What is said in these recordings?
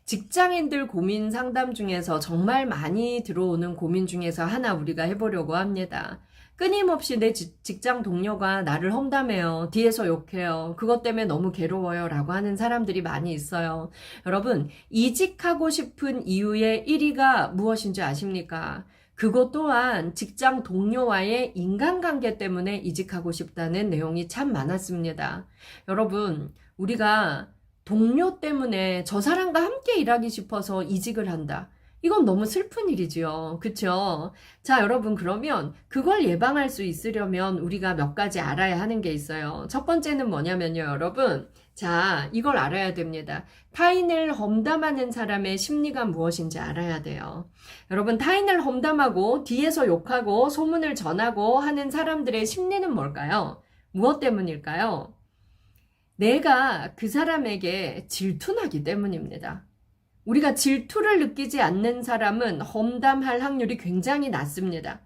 직장인들 고민 상담 중에서 정말 많이 들어오는 고민 중에서 하나 우리가 해보려고 합니다. 끊임없이 내 직장 동료가 나를 험담해요. 뒤에서 욕해요. 그것 때문에 너무 괴로워요. 라고 하는 사람들이 많이 있어요. 여러분, 이직하고 싶은 이유의 1위가 무엇인지 아십니까? 그것 또한 직장 동료와의 인간관계 때문에 이직하고 싶다는 내용이 참 많았습니다. 여러분, 우리가 동료 때문에 저 사람과 함께 일하기 싶어서 이직을 한다. 이건 너무 슬픈 일이지요. 그쵸? 자, 여러분, 그러면 그걸 예방할 수 있으려면 우리가 몇 가지 알아야 하는 게 있어요. 첫 번째는 뭐냐면요, 여러분. 자, 이걸 알아야 됩니다. 타인을 험담하는 사람의 심리가 무엇인지 알아야 돼요. 여러분, 타인을 험담하고 뒤에서 욕하고 소문을 전하고 하는 사람들의 심리는 뭘까요? 무엇 때문일까요? 내가 그 사람에게 질투나기 때문입니다. 우리가 질투를 느끼지 않는 사람은 험담할 확률이 굉장히 낮습니다.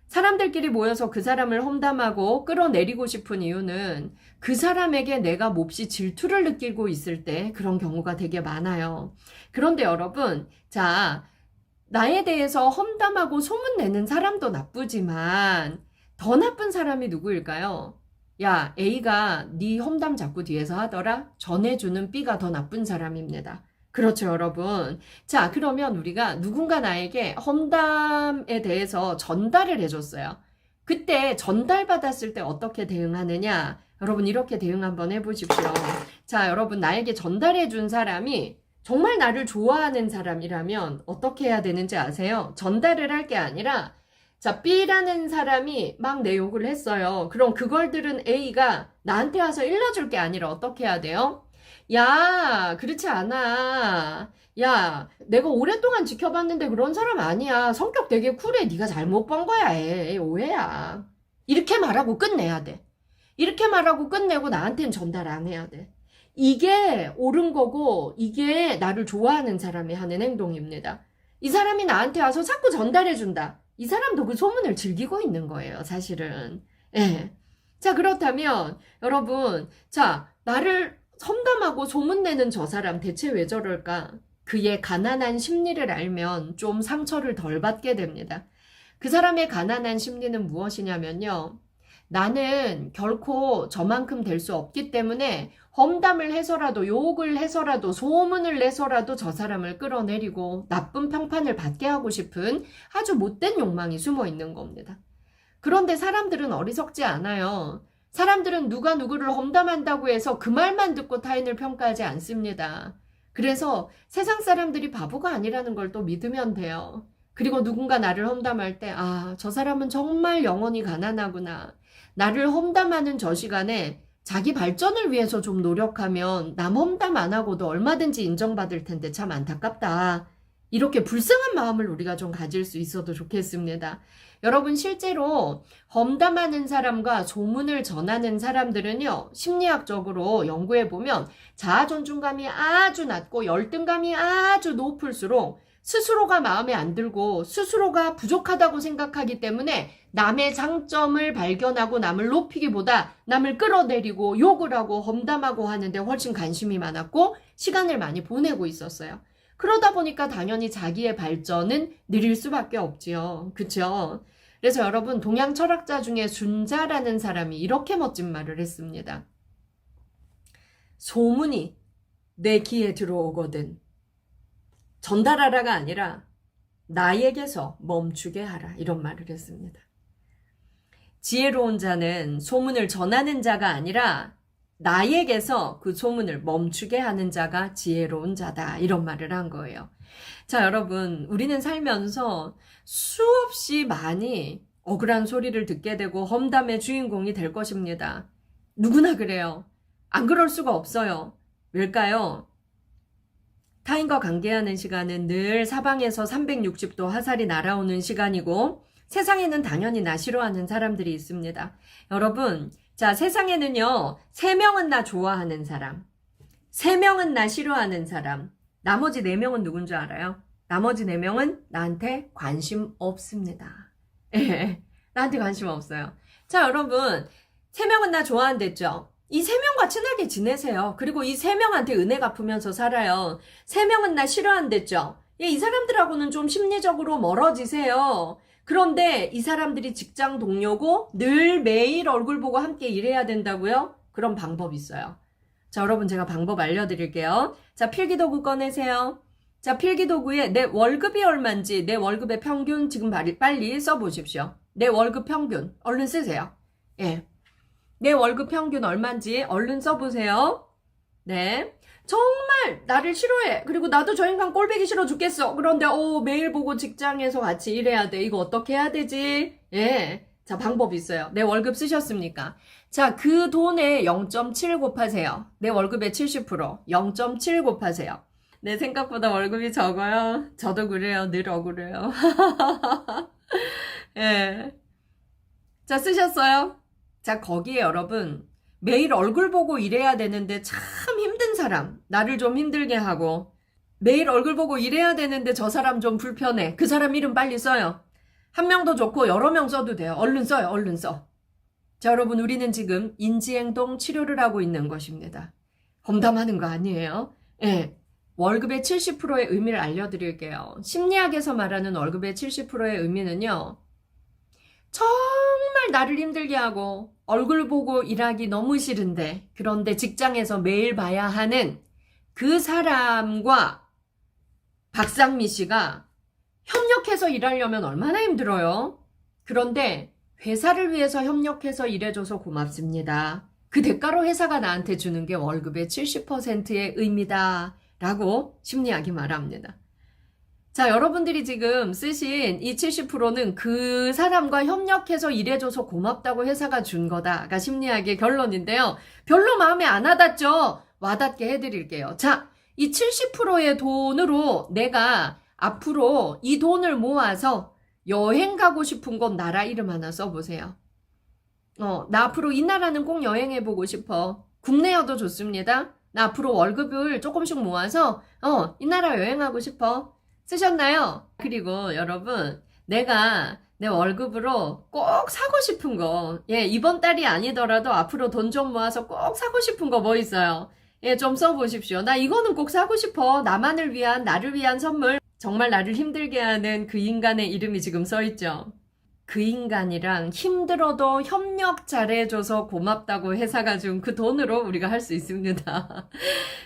사람들끼리 모여서 그 사람을 험담하고 끌어내리고 싶은 이유는 그 사람에게 내가 몹시 질투를 느끼고 있을 때 그런 경우가 되게 많아요. 그런데 여러분, 자, 나에 대해서 험담하고 소문내는 사람도 나쁘지만 더 나쁜 사람이 누구일까요? 야, A가 네 험담 자꾸 뒤에서 하더라? 전해주는 B가 더 나쁜 사람입니다. 그렇죠, 여러분. 자, 그러면 우리가 누군가 나에게 험담에 대해서 전달을 해줬어요. 그때 전달받았을 때 어떻게 대응하느냐? 여러분, 이렇게 대응 한번 해보십시오. 자, 여러분, 나에게 전달해준 사람이 정말 나를 좋아하는 사람이라면 어떻게 해야 되는지 아세요? 전달을 할 게 아니라 자, B라는 사람이 막 내 욕을 했어요. 그럼 그걸 들은 A가 나한테 와서 일러줄 게 아니라 어떻게 해야 돼요? 야, 그렇지 않아. 야, 내가 오랫동안 지켜봤는데 그런 사람 아니야. 성격 되게 쿨해. 네가 잘못 본 거야. 에이, 오해야. 이렇게 말하고 끝내야 돼. 이렇게 말하고 끝내고 나한테는 전달 안 해야 돼. 이게 옳은 거고 이게 나를 좋아하는 사람이 하는 행동입니다. 이 사람이 나한테 와서 자꾸 전달해준다. 이 사람도 그 소문을 즐기고 있는 거예요, 사실은. 예. 자, 그렇다면 여러분, 자, 나를 험담하고 소문내는 저 사람 대체 왜 저럴까? 그의 가난한 심리를 알면 좀 상처를 덜 받게 됩니다. 그 사람의 가난한 심리는 무엇이냐면요. 나는 결코 저만큼 될 수 없기 때문에 험담을 해서라도 욕을 해서라도 소문을 내서라도 저 사람을 끌어내리고 나쁜 평판을 받게 하고 싶은 아주 못된 욕망이 숨어 있는 겁니다. 그런데 사람들은 어리석지 않아요. 사람들은 누가 누구를 험담한다고 해서 그 말만 듣고 타인을 평가하지 않습니다. 그래서 세상 사람들이 바보가 아니라는 걸 또 믿으면 돼요. 그리고 누군가 나를 험담할 때, 아, 저 사람은 정말 영혼이 가난하구나. 나를 험담하는 저 시간에 자기 발전을 위해서 좀 노력하면 남 험담 안 하고도 얼마든지 인정받을 텐데 참 안타깝다. 이렇게 불쌍한 마음을 우리가 좀 가질 수 있어도 좋겠습니다. 여러분, 실제로 험담하는 사람과 소문을 전하는 사람들은요, 심리학적으로 연구해보면 자아 존중감이 아주 낮고 열등감이 아주 높을수록 스스로가 마음에 안 들고 스스로가 부족하다고 생각하기 때문에 남의 장점을 발견하고 남을 높이기보다 남을 끌어내리고 욕을 하고 험담하고 하는데 훨씬 관심이 많았고 시간을 많이 보내고 있었어요. 그러다 보니까 당연히 자기의 발전은 느릴 수밖에 없지요. 그쵸? 그래서 여러분, 동양 철학자 중에 준자라는 사람이 이렇게 멋진 말을 했습니다. 소문이 내 귀에 들어오거든 전달하라가 아니라 나에게서 멈추게 하라. 이런 말을 했습니다. 지혜로운 자는 소문을 전하는 자가 아니라 나에게서 그 소문을 멈추게 하는 자가 지혜로운 자다. 이런 말을 한 거예요. 자, 여러분, 우리는 살면서 수없이 많이 억울한 소리를 듣게 되고 험담의 주인공이 될 것입니다. 누구나 그래요. 안 그럴 수가 없어요. 왜일까요? 타인과 관계하는 시간은 늘 사방에서 360도 화살이 날아오는 시간이고 세상에는 당연히 나 싫어하는 사람들이 있습니다. 여러분, 자, 세상에는요, 3명은 나 좋아하는 사람, 3명은 나 싫어하는 사람, 나머지 4명은 누군 줄 알아요? 나머지 4명은 나한테 관심 없습니다. 예, 나한테 관심 없어요. 자, 여러분, 3명은 나 좋아한댔죠? 이 세 명과 친하게 지내세요. 그리고 이 세 명한테 은혜 갚으면서 살아요. 세 명은 나 싫어한댔죠. 예, 이 사람들하고는 좀 심리적으로 멀어지세요. 그런데 이 사람들이 직장 동료고 늘 매일 얼굴 보고 함께 일해야 된다고요? 그런 방법이 있어요. 자, 여러분 제가 방법 알려드릴게요. 자, 필기도구 꺼내세요. 자, 필기도구에 내 월급이 얼마인지 내 월급의 평균 지금 빨리 써보십시오. 내 월급 평균 얼른 쓰세요. 예, 내 월급 평균 얼마인지 얼른 써보세요. 네. 정말 나를 싫어해. 그리고 나도 저 인간 꼴보기 싫어 죽겠어. 그런데 매일 보고 직장에서 같이 일해야 돼. 이거 어떻게 해야 되지? 예. 자, 방법이 있어요. 내 월급 쓰셨습니까? 자, 그 돈에 0.7 곱하세요. 내 월급의 70%. 0.7 곱하세요. 내 생각보다 월급이 적어요. 저도 그래요. 늘 억울해요. 예. 자, 쓰셨어요? 자, 거기에 여러분, 매일 얼굴 보고 일해야 되는데 참 힘든 사람, 나를 좀 힘들게 하고, 매일 얼굴 보고 일해야 되는데 저 사람 좀 불편해. 그 사람 이름 빨리 써요. 한 명도 좋고 여러 명 써도 돼요. 얼른 써요. 얼른 써. 자, 여러분, 우리는 지금 인지행동 치료를 하고 있는 것입니다. 험담하는 거 아니에요? 예. 월급의 70%의 의미를 알려드릴게요. 심리학에서 말하는 월급의 70%의 의미는요, 정말 나를 힘들게 하고 얼굴 보고 일하기 너무 싫은데, 그런데 직장에서 매일 봐야 하는 그 사람과 박상미 씨가 협력해서 일하려면 얼마나 힘들어요. 그런데 회사를 위해서 협력해서 일해줘서 고맙습니다. 그 대가로 회사가 나한테 주는 게 월급의 70%의 의미다 라고 심리학이 말합니다. 자, 여러분들이 지금 쓰신 이 70%는 그 사람과 협력해서 일해줘서 고맙다고 회사가 준 거다가 심리학의 결론인데요. 별로 마음에 안 와닿죠? 와닿게 해드릴게요. 자, 이 70%의 돈으로 내가 앞으로 이 돈을 모아서 여행 가고 싶은 곳 나라 이름 하나 써보세요. 나 앞으로 이 나라는 꼭 여행해보고 싶어. 국내여도 좋습니다. 나 앞으로 월급을 조금씩 모아서 이 나라 여행하고 싶어. 쓰셨나요? 그리고 여러분, 내가 내 월급으로 꼭 사고 싶은 거, 예, 이번 달이 아니더라도 앞으로 돈 좀 모아서 꼭 사고 싶은 거 뭐 있어요? 예, 좀 써보십시오. 나 이거는 꼭 사고 싶어. 나를 위한 선물. 정말 나를 힘들게 하는 그 인간의 이름이 지금 써있죠. 그 인간이랑 힘들어도 협력 잘해줘서 고맙다고 회사가 준 그 돈으로 우리가 할 수 있습니다.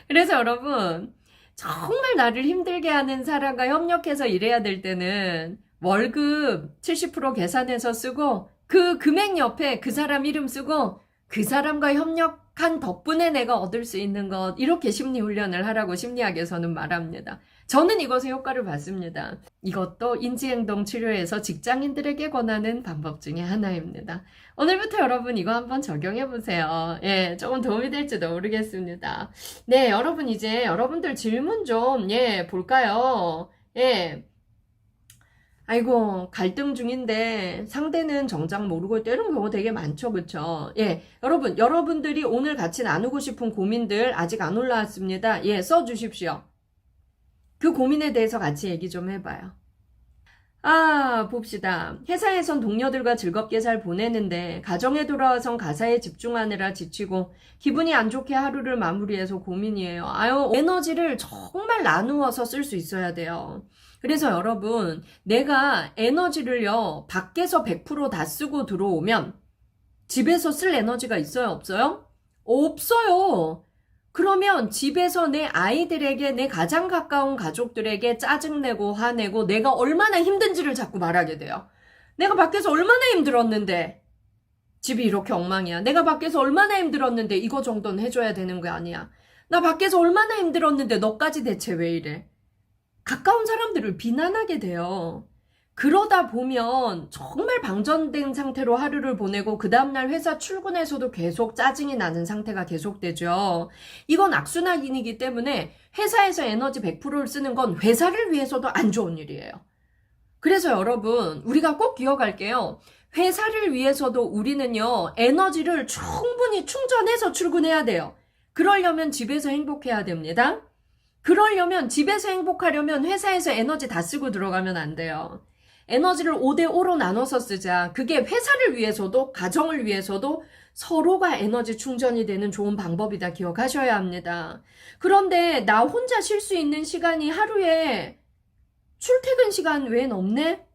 그래서 여러분, 정말 나를 힘들게 하는 사람과 협력해서 일해야 될 때는 월급 70% 계산해서 쓰고, 그 금액 옆에 그 사람 이름 쓰고, 그 사람과 협력한 덕분에 내가 얻을 수 있는 것, 이렇게 심리 훈련을 하라고 심리학에서는 말합니다. 저는 이것의 효과를 봤습니다. 이것도 인지행동 치료에서 직장인들에게 권하는 방법 중에 하나입니다. 오늘부터 여러분 이거 한번 적용해보세요. 예, 조금 도움이 될지도 모르겠습니다. 네, 여러분 이제 여러분들 질문 좀, 볼까요? 예. 아이고, 갈등 중인데 상대는 정작 모르고 있다, 이런 경우 되게 많죠, 그쵸? 예, 여러분들이 오늘 같이 나누고 싶은 고민들 아직 안 올라왔습니다. 예, 써주십시오. 그 고민에 대해서 같이 얘기 좀 해봐요. 봅시다. 회사에선 동료들과 즐겁게 잘 보내는데 가정에 돌아와선 가사에 집중하느라 지치고 기분이 안 좋게 하루를 마무리해서 고민이에요. 에너지를 정말 나누어서 쓸 수 있어야 돼요. 그래서 여러분, 내가 에너지를요, 밖에서 100% 다 쓰고 들어오면 집에서 쓸 에너지가 있어요, 없어요? 없어요. 그러면 집에서 내 아이들에게, 내 가장 가까운 가족들에게 짜증내고 화내고 내가 얼마나 힘든지를 자꾸 말하게 돼요. 내가 밖에서 얼마나 힘들었는데 집이 이렇게 엉망이야. 내가 밖에서 얼마나 힘들었는데 이거 정도는 해줘야 되는 거 아니야. 나 밖에서 얼마나 힘들었는데 너까지 대체 왜 이래. 가까운 사람들을 비난하게 돼요. 그러다 보면 정말 방전된 상태로 하루를 보내고 그 다음날 회사 출근해서도 계속 짜증이 나는 상태가 계속되죠. 이건 악순환이기 때문에 회사에서 에너지 100%를 쓰는 건 회사를 위해서도 안 좋은 일이에요. 그래서 여러분, 우리가 꼭 기억할게요. 회사를 위해서도 우리는요, 에너지를 충분히 충전해서 출근해야 돼요. 그러려면 집에서 행복해야 됩니다. 그러려면 집에서 행복하려면 회사에서 에너지 다 쓰고 들어가면 안 돼요. 에너지를 5대5로 나눠서 쓰자. 그게 회사를 위해서도 가정을 위해서도 서로가 에너지 충전이 되는 좋은 방법이다 기억하셔야 합니다. 그런데 나 혼자 쉴 수 있는 시간이 하루에 출퇴근 시간 외엔 없네?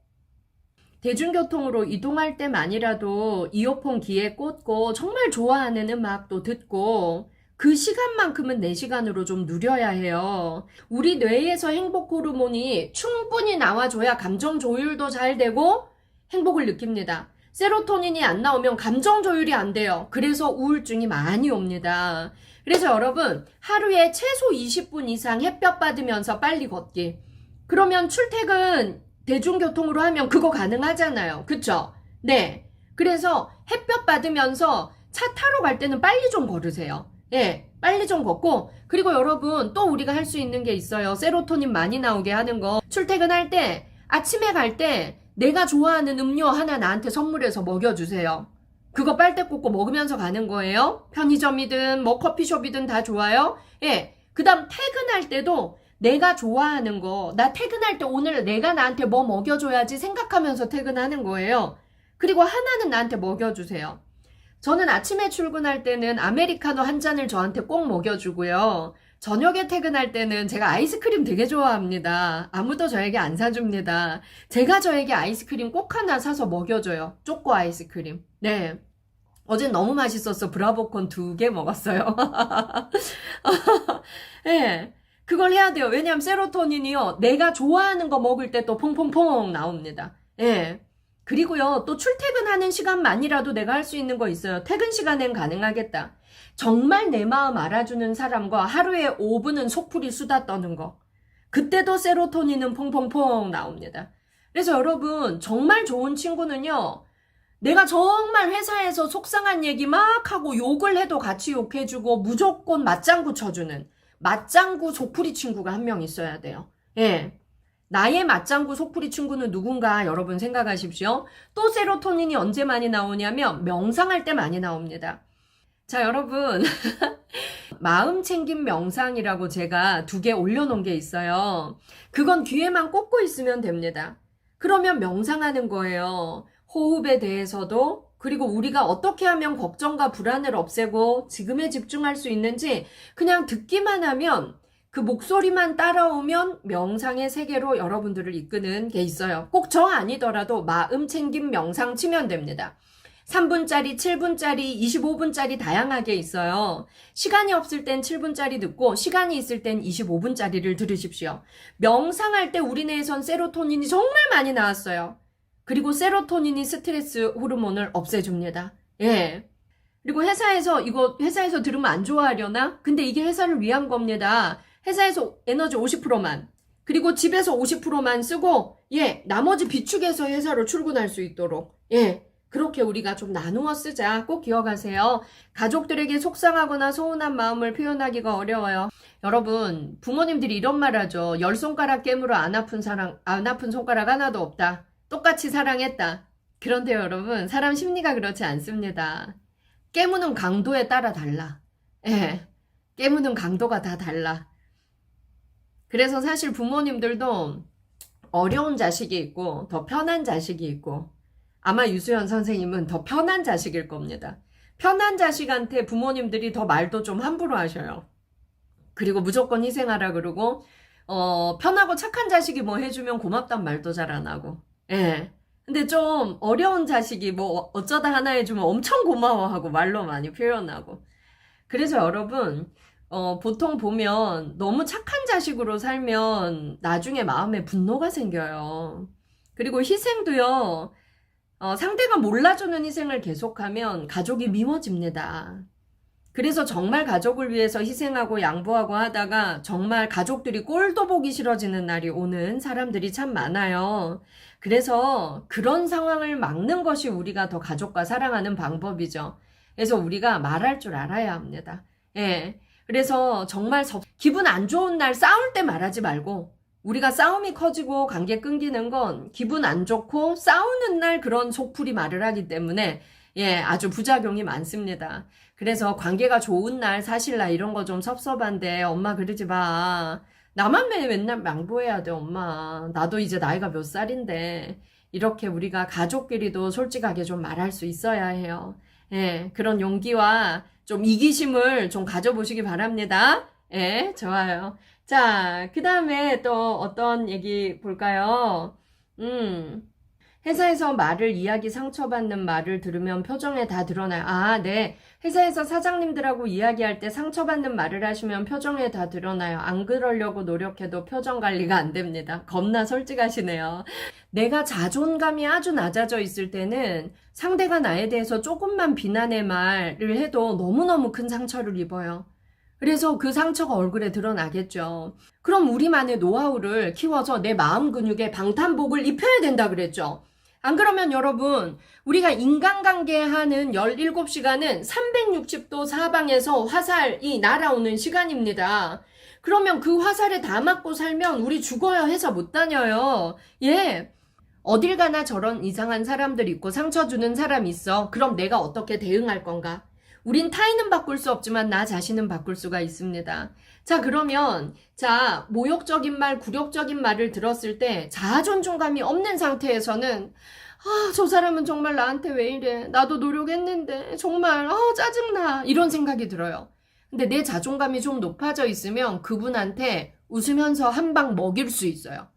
대중교통으로 이동할 때만이라도 이어폰 귀에 꽂고 정말 좋아하는 음악도 듣고 그 시간만큼은 내 시간으로 좀 누려야 해요. 우리 뇌에서 행복 호르몬이 충분히 나와줘야 감정 조율도 잘 되고 행복을 느낍니다. 세로토닌이 안 나오면 감정 조율이 안 돼요. 그래서 우울증이 많이 옵니다. 그래서 여러분 하루에 최소 20분 이상 햇볕 받으면서 빨리 걷기. 그러면 출퇴근 대중교통으로 하면 그거 가능하잖아요. 그쵸? 네. 그래서 햇볕 받으면서 차 타러 갈 때는 빨리 좀 걸으세요. 예, 빨리 좀 걷고, 그리고 여러분 또 우리가 할 수 있는 게 있어요. 세로토닌 많이 나오게 하는 거. 출퇴근할 때, 아침에 갈 때 내가 좋아하는 음료 하나 나한테 선물해서 먹여주세요. 그거 빨대 꽂고 먹으면서 가는 거예요. 편의점이든 뭐 커피숍이든 다 좋아요. 예, 그 다음 퇴근할 때도 내가 좋아하는 거, 나 퇴근할 때 오늘 내가 나한테 뭐 먹여줘야지 생각하면서 퇴근하는 거예요. 그리고 하나는 나한테 먹여주세요. 저는 아침에 출근할 때는 아메리카노 한 잔을 저한테 꼭 먹여주고요. 저녁에 퇴근할 때는 제가 아이스크림 되게 좋아합니다. 아무도 저에게 안 사줍니다. 제가 저에게 아이스크림 꼭 하나 사서 먹여줘요. 초코 아이스크림. 네. 어젠 너무 맛있었어. 브라보콘 2개 먹었어요. 네. 그걸 해야 돼요. 왜냐하면 세로토닌이요. 내가 좋아하는 거 먹을 때 또 퐁퐁퐁 나옵니다. 예. 그리고요. 또 출퇴근하는 시간만이라도 내가 할 수 있는 거 있어요. 퇴근 시간엔 가능하겠다. 정말 내 마음 알아주는 사람과 하루에 5분은 속풀이 수다 떠는 거. 그때도 세로토닌은 퐁퐁퐁 나옵니다. 그래서 여러분 정말 좋은 친구는요. 내가 정말 회사에서 속상한 얘기 막 하고 욕을 해도 같이 욕해주고 무조건 맞장구 쳐주는 맞장구 속풀이 친구가 한 명 있어야 돼요. 예. 나의 맞장구 속풀이 친구는 누군가 여러분 생각하십시오. 또 세로토닌이 언제 많이 나오냐면 명상할 때 많이 나옵니다. 자, 여러분. 마음 챙김 명상이라고 제가 2개 올려놓은 게 있어요. 그건 귀에만 꽂고 있으면 됩니다. 그러면 명상하는 거예요. 호흡에 대해서도 그리고 우리가 어떻게 하면 걱정과 불안을 없애고 지금에 집중할 수 있는지 그냥 듣기만 하면 그 목소리만 따라오면 명상의 세계로 여러분들을 이끄는 게 있어요. 꼭 저 아니더라도 마음 챙김 명상 치면 됩니다. 3분짜리, 7분짜리, 25분짜리 다양하게 있어요. 시간이 없을 땐 7분짜리 듣고 시간이 있을 땐 25분짜리를 들으십시오. 명상할 때 우리 뇌에선 세로토닌이 정말 많이 나왔어요. 그리고 세로토닌이 스트레스 호르몬을 없애줍니다. 예. 그리고 회사에서 들으면 안 좋아하려나? 근데 이게 회사를 위한 겁니다. 회사에서 에너지 50%만, 그리고 집에서 50%만 쓰고, 예, 나머지 비축해서 회사로 출근할 수 있도록, 예. 그렇게 우리가 좀 나누어 쓰자. 꼭 기억하세요. 가족들에게 속상하거나 서운한 마음을 표현하기가 어려워요. 여러분, 부모님들이 이런 말 하죠. 10손가락 깨물어 안 아픈 손가락 하나도 없다. 똑같이 사랑했다. 그런데 여러분, 사람 심리가 그렇지 않습니다. 깨무는 강도에 따라 달라. 예, 깨무는 강도가 다 달라. 그래서 사실 부모님들도 어려운 자식이 있고 더 편한 자식이 있고 아마 유수연 선생님은 더 편한 자식일 겁니다. 편한 자식한테 부모님들이 더 말도 좀 함부로 하셔요. 그리고 무조건 희생하라 그러고 편하고 착한 자식이 뭐 해주면 고맙단 말도 잘 안 하고. 예. 근데 좀 어려운 자식이 뭐 어쩌다 하나 해주면 엄청 고마워하고 말로 많이 표현하고. 그래서 여러분 보통 보면 너무 착한 자식으로 살면 나중에 마음에 분노가 생겨요. 그리고 희생도요. 상대가 몰라주는 희생을 계속하면 가족이 미워집니다. 그래서 정말 가족을 위해서 희생하고 양보하고 하다가 정말 가족들이 꼴도 보기 싫어지는 날이 오는 사람들이 참 많아요. 그래서 그런 상황을 막는 것이 우리가 더 가족과 사랑하는 방법이죠. 그래서 우리가 말할 줄 알아야 합니다. 예. 그래서 정말 기분 안 좋은 날 싸울 때 말하지 말고 우리가 싸움이 커지고 관계 끊기는 건 기분 안 좋고 싸우는 날 그런 속풀이 말을 하기 때문에 예, 아주 부작용이 많습니다. 그래서 관계가 좋은 날 사실 나 이런 거 좀 섭섭한데 엄마 그러지 마. 나만 맨날 양보해야 돼 엄마. 나도 이제 나이가 몇 살인데 이렇게 우리가 가족끼리도 솔직하게 좀 말할 수 있어야 해요. 예, 그런 용기와 좀 이기심을 좀 가져보시기 바랍니다. 예, 좋아요. 자, 그 다음에 또 어떤 얘기 볼까요? 회사에서 이야기 상처받는 말을 들으면 표정에 다 드러나요. 아, 네. 회사에서 사장님들하고 이야기할 때 상처받는 말을 하시면 표정에 다 드러나요. 안 그러려고 노력해도 표정 관리가 안 됩니다. 겁나 솔직하시네요. 내가 자존감이 아주 낮아져 있을 때는 상대가 나에 대해서 조금만 비난의 말을 해도 너무너무 큰 상처를 입어요. 그래서 그 상처가 얼굴에 드러나겠죠. 그럼 우리만의 노하우를 키워서 내 마음 근육에 방탄복을 입혀야 된다 그랬죠. 안 그러면 여러분, 우리가 인간관계 하는 17시간은 360도 사방에서 화살이 날아오는 시간입니다. 그러면 그 화살에 다 맞고 살면 우리 죽어야 회사 못 다녀요. 예. 어딜 가나 저런 이상한 사람들 있고 상처 주는 사람 있어. 그럼 내가 어떻게 대응할 건가? 우린 타인은 바꿀 수 없지만 나 자신은 바꿀 수가 있습니다. 자, 그러면 모욕적인 말, 굴욕적인 말을 들었을 때 자아 존중감이 없는 상태에서는 저 사람은 정말 나한테 왜 이래? 나도 노력했는데 정말 짜증나. 이런 생각이 들어요. 근데 내 자존감이 좀 높아져 있으면 그분한테 웃으면서 한 방 먹일 수 있어요.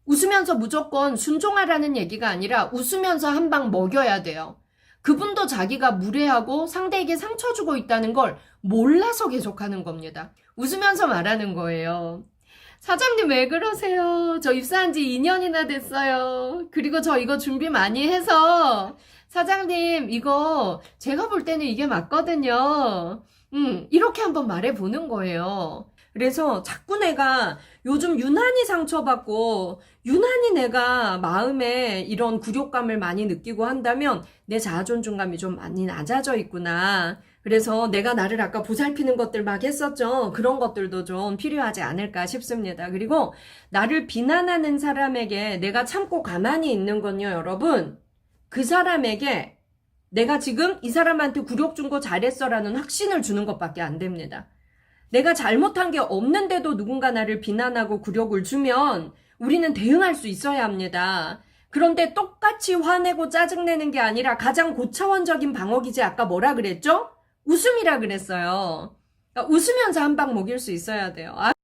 웃으면서 무조건 순종하라는 얘기가 아니라 웃으면서 한 방 먹여야 돼요. 그분도 자기가 무례하고 상대에게 상처 주고 있다는 걸 몰라서 계속하는 겁니다. 웃으면서 말하는 거예요. 사장님 왜 그러세요? 저 입사한 지 2년이나 됐어요. 그리고 저 이거 준비 많이 해서 사장님 이거 제가 볼 때는 이게 맞거든요. 이렇게 한번 말해보는 거예요. 그래서 자꾸 내가 요즘 유난히 상처받고 유난히 내가 마음에 이런 굴욕감을 많이 느끼고 한다면 내 자아존중감이 좀 많이 낮아져 있구나. 그래서 내가 나를 아까 보살피는 것들 막 했었죠. 그런 것들도 좀 필요하지 않을까 싶습니다. 그리고 나를 비난하는 사람에게 내가 참고 가만히 있는 건요, 여러분. 그 사람에게 내가 지금 이 사람한테 굴욕 준 거 잘했어라는 확신을 주는 것밖에 안 됩니다. 내가 잘못한 게 없는데도 누군가 나를 비난하고 굴욕을 주면 우리는 대응할 수 있어야 합니다. 그런데 똑같이 화내고 짜증내는 게 아니라 가장 고차원적인 방어기제 아까 뭐라 그랬죠? 웃음이라 그랬어요. 그러니까 웃으면서 한 방 먹일 수 있어야 돼요.